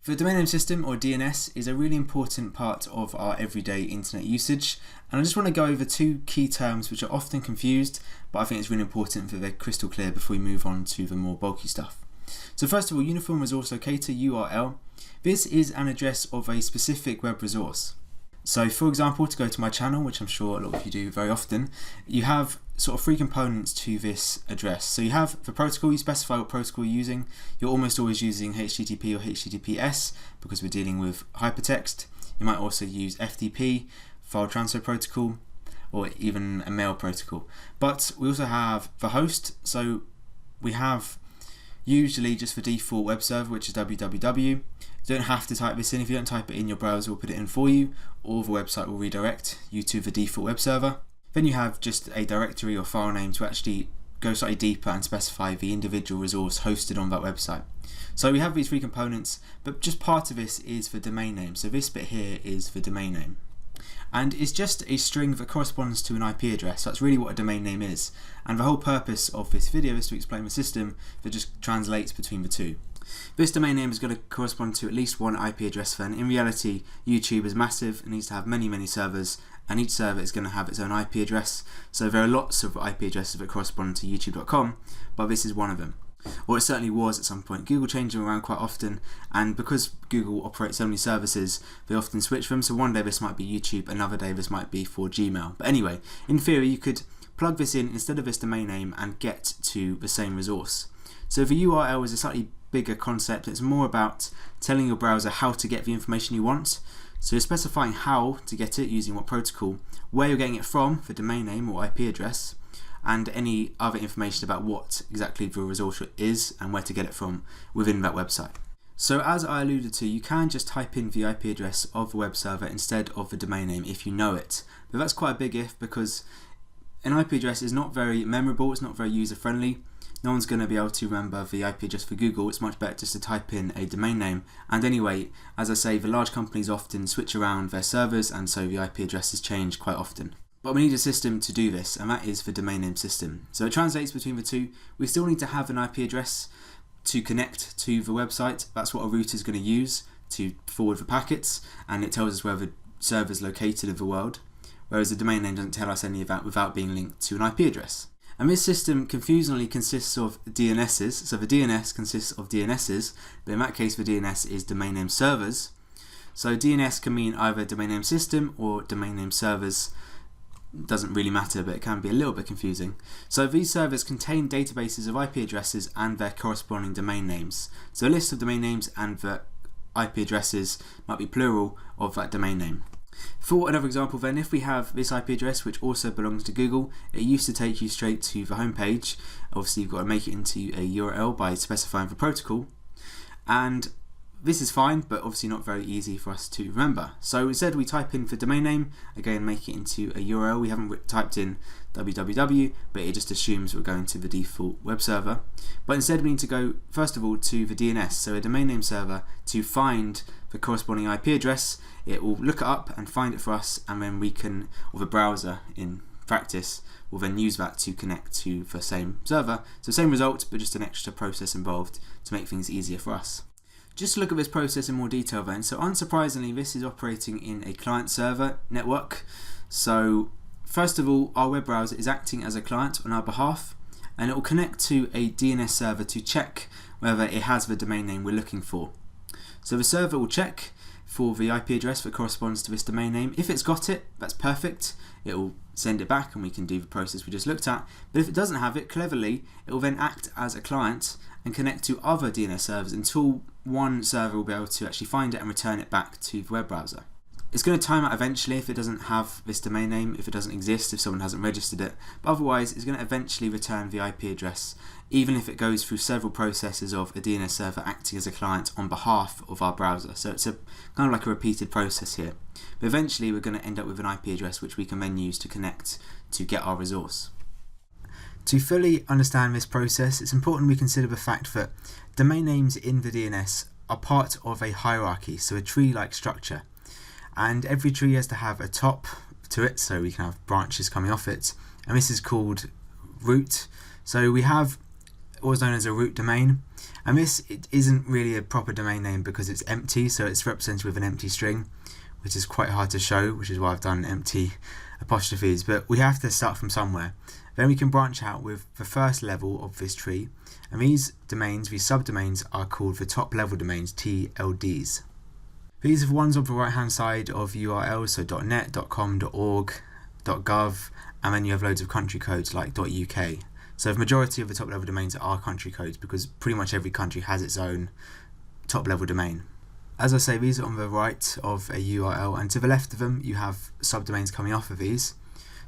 The domain name system, or DNS, is a really important part of our everyday internet usage, and I just want to go over two key terms which are often confused, but I think it's really important that they're crystal clear before we move on to the more bulky stuff. So first of all, Uniform Resource Locator, URL. This is an address of a specific web resource. So for example, to go to my channel, which I'm sure a lot of you do very often, you have sort of three components to this address. So you have the protocol, you specify what protocol you're using. You're almost always using HTTP or HTTPS because we're dealing with hypertext. You might also use FTP, file transfer protocol, or even a mail protocol. But we also have the host, so we have usually just the default web server, which is www. You don't have to type this in. If you don't type it in, your browser will put it in for you, or the website will redirect you to the default web server. Then you have just a directory or file name to actually go slightly deeper and specify the individual resource hosted on that website. So we have these three components, but just part of this is the domain name. So this bit here is the domain name. And it's just a string that corresponds to an IP address. So that's really what a domain name is. And the whole purpose of this video is to explain the system that just translates between the two. This domain name is going to correspond to at least one IP address then. In reality, YouTube is massive and needs to have many servers, and each server is going to have its own IP address. So there are lots of IP addresses that correspond to youtube.com, but this is one of them. Or it certainly was at some point. Google changed them around quite often, and because Google operates so many services, they often switch them. So one day this might be YouTube, another day this might be for Gmail. But anyway, in theory, you could plug this in instead of this domain name and get to the same resource. So the URL is a slightly bigger concept. It's more about telling your browser how to get the information you want. So you're specifying how to get it using what protocol, where you're getting it from, the domain name or IP address, and any other information about what exactly the resource is and where to get it from within that website. So as I alluded to, you can just type in the IP address of the web server instead of the domain name if you know it. But that's quite a big if, because an IP address is not very memorable, it's not very user friendly. No one's going to be able to remember the IP address for Google. It's much better just to type in a domain name. And anyway, as I say, the large companies often switch around their servers, and so the IP addresses change quite often. But we need a system to do this, and that is the domain name system. So it translates between the two. We still need to have an IP address to connect to the website. That's what a router is going to use to forward the packets, and it tells us where the server is located in the world, whereas the domain name doesn't tell us any of that without being linked to an IP address. And this system confusingly consists of DNSs. So the DNS consists of DNSs, but in that case the DNS is domain name servers. So DNS can mean either domain name system or domain name servers. Doesn't really matter, but it can be a little bit confusing. So these servers contain databases of IP addresses and their corresponding domain names. So a list of domain names and the IP addresses might be plural of that domain name. For another example then, if we have this IP address which also belongs to Google, it used to take you straight to the home page. Obviously you've got to make it into a URL by specifying the protocol, and this is fine, but obviously not very easy for us to remember. So instead we type in the domain name, again make it into a URL. We haven't typed in www, but it just assumes we're going to the default web server. But instead we need to go first of all to the DNS, so a domain name server, to find the corresponding IP address. It will look it up and find it for us, and then we can, or the browser in practice, will then use that to connect to the same server. So same result, but just an extra process involved to make things easier for us. Just to look at this process in more detail then, so unsurprisingly this is operating in a client-server network. So first of all, our web browser is acting as a client on our behalf, and it will connect to a DNS server to check whether it has the domain name we're looking for. So the server will check for the IP address that corresponds to this domain name. If it's got it, that's perfect. It will send it back and we can do the process we just looked at. But if it doesn't have it, cleverly, it will then act as a client and connect to other DNS servers until one server will be able to actually find it and return it back to the web browser. It's going to time out eventually if it doesn't have this domain name, if it doesn't exist, if someone hasn't registered it, but otherwise it's going to eventually return the IP address, even if it goes through several processes of a DNS server acting as a client on behalf of our browser. So it's a kind of like a repeated process here. But eventually we're going to end up with an IP address which we can then use to connect to get our resource. To fully understand this process, it's important we consider the fact that domain names in the DNS are part of a hierarchy, so a tree-like structure. And every tree has to have a top to it, so we can have branches coming off it, and this is called root. So we have also known as a root domain. And this it isn't really a proper domain name because it's empty, so it's represented with an empty string, which is quite hard to show, which is why I've done empty apostrophes. But we have to start from somewhere. Then we can branch out with the first level of this tree, and these domains, these subdomains, are called the top level domains, TLDs. These are the ones on the right hand side of URLs, so .net, .com, .org, .gov, and then you have loads of country codes like .uk. So the majority of the top level domains are country codes because pretty much every country has its own top level domain. As I say, these are on the right of a URL, and to the left of them you have subdomains coming off of these.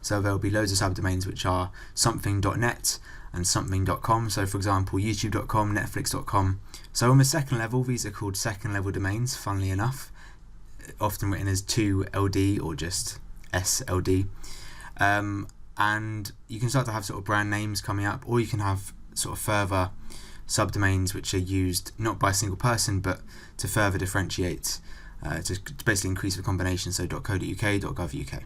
So there will be loads of subdomains which are something.net and something.com. So for example, youtube.com, netflix.com. So on the second level, these are called second level domains, funnily enough, often written as 2LD or just SLD. And you can start to have sort of brand names coming up, or you can have sort of further subdomains which are used not by a single person but to further differentiate, to basically increase the combination, so .co.uk, .gov.uk.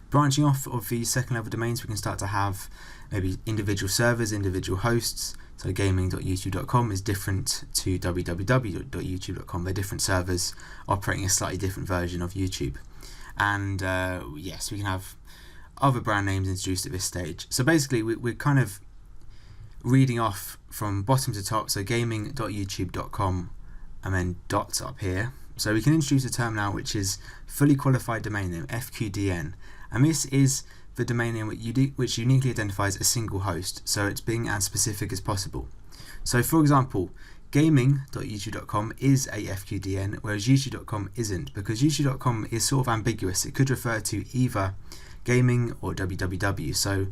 Branching off of these second level domains, we can start to have maybe individual servers, individual hosts. So gaming.youtube.com is different to www.youtube.com. They're different servers operating a slightly different version of YouTube. And yes, we can have other brand names introduced at this stage. So basically we're kind of reading off from bottom to top, so gaming.youtube.com and then dots up here. So we can introduce a term now which is fully qualified domain name, FQDN, and this is the domain name which uniquely identifies a single host, so it's being as specific as possible. So for example, gaming.youtube.com is a FQDN, whereas youtube.com isn't, because youtube.com is sort of ambiguous. It could refer to either gaming or www. So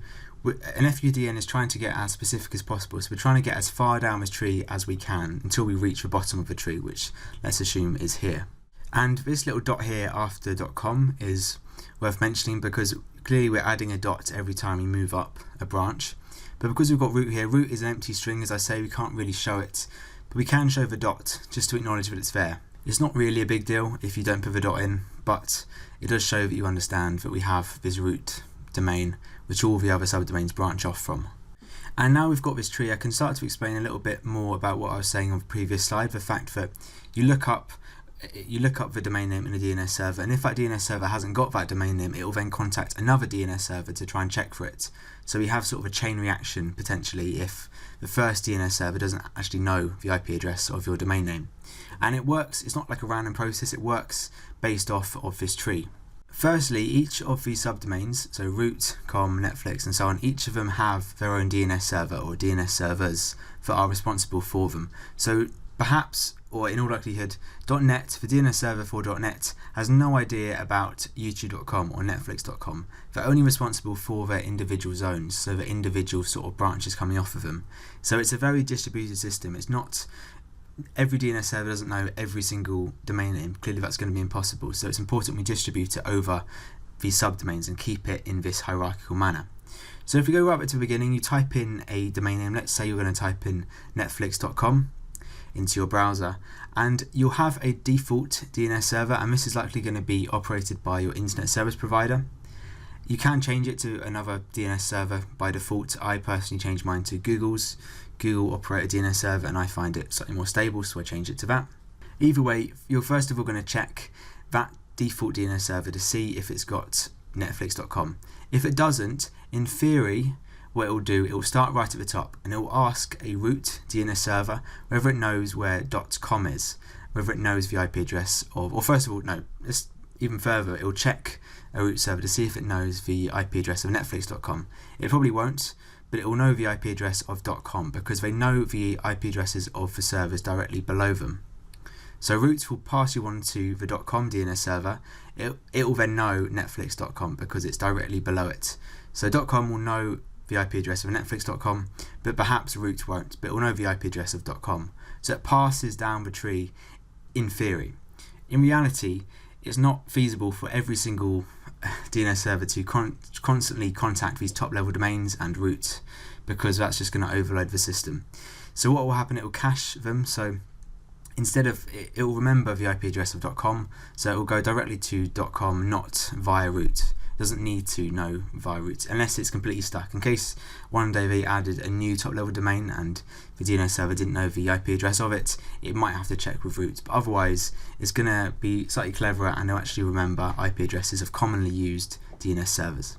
an FQDN is trying to get as specific as possible. So we're trying to get as far down this tree as we can until we reach the bottom of the tree, which let's assume is here. And this little dot here after .com is worth mentioning because clearly we're adding a dot every time we move up a branch. But because we've got root here, root is an empty string, as I say, we can't really show it, but we can show the dot just to acknowledge that it's there. It's not really a big deal if you don't put the dot in, but it does show that you understand that we have this root domain which all the other subdomains branch off from. And now we've got this tree, I can start to explain a little bit more about what I was saying on the previous slide, the fact that you look up the domain name in a DNS server, and if that DNS server hasn't got that domain name, it will then contact another DNS server to try and check for it. So we have sort of a chain reaction potentially if the first DNS server doesn't actually know the IP address of your domain name. And it works, it's not like a random process, it works based off of this tree. Firstly, each of these subdomains, so root, com, Netflix and so on, each of them have their own DNS server or DNS servers that are responsible for them. So perhaps, or in all likelihood, .net, the DNS server for .net, has no idea about youtube.com or netflix.com. They're only responsible for their individual zones, so the individual sort of branches coming off of them. So it's a very distributed system. It's not, every DNS server doesn't know every single domain name. Clearly that's going to be impossible. So it's important we distribute it over these subdomains and keep it in this hierarchical manner. So if we go right back to the beginning, you type in a domain name. Let's say you're going to type in netflix.com into your browser, and you'll have a default DNS server, and this is likely going to be operated by your internet service provider. You can change it to another DNS server by default. I personally changed mine to Google's. Google operate a DNS server and I find it slightly more stable, so I changed it to that. Either way, you're first of all going to check that default DNS server to see if it's got netflix.com. If it doesn't, in theory, what it will do, it will start right at the top and it will ask a root DNS server whether it knows where .com is, whether it knows the IP address of, or first of all, no, it's even further, it will check a root server to see if it knows the IP address of netflix.com. It probably won't, but it will know the IP address of .com because they know the IP addresses of the servers directly below them. So root will pass you on to the .com DNS server. It will then know netflix.com because it's directly below it. So .com will know the IP address of netflix.com, but perhaps root won't, but it will know the IP address of .com. So it passes down the tree in theory. In reality, it's not feasible for every single DNS server to constantly contact these top level domains and root, because that's just going to overload the system. So what will happen, it will cache them. So instead of, it will remember the IP address of .com, so it will go directly to .com, not via root. It doesn't need to know via root unless it's completely stuck. In case one day they added a new top level domain and the DNS server didn't know the IP address of it, it might have to check with root, but otherwise it's going to be slightly cleverer and it'll actually remember IP addresses of commonly used DNS servers.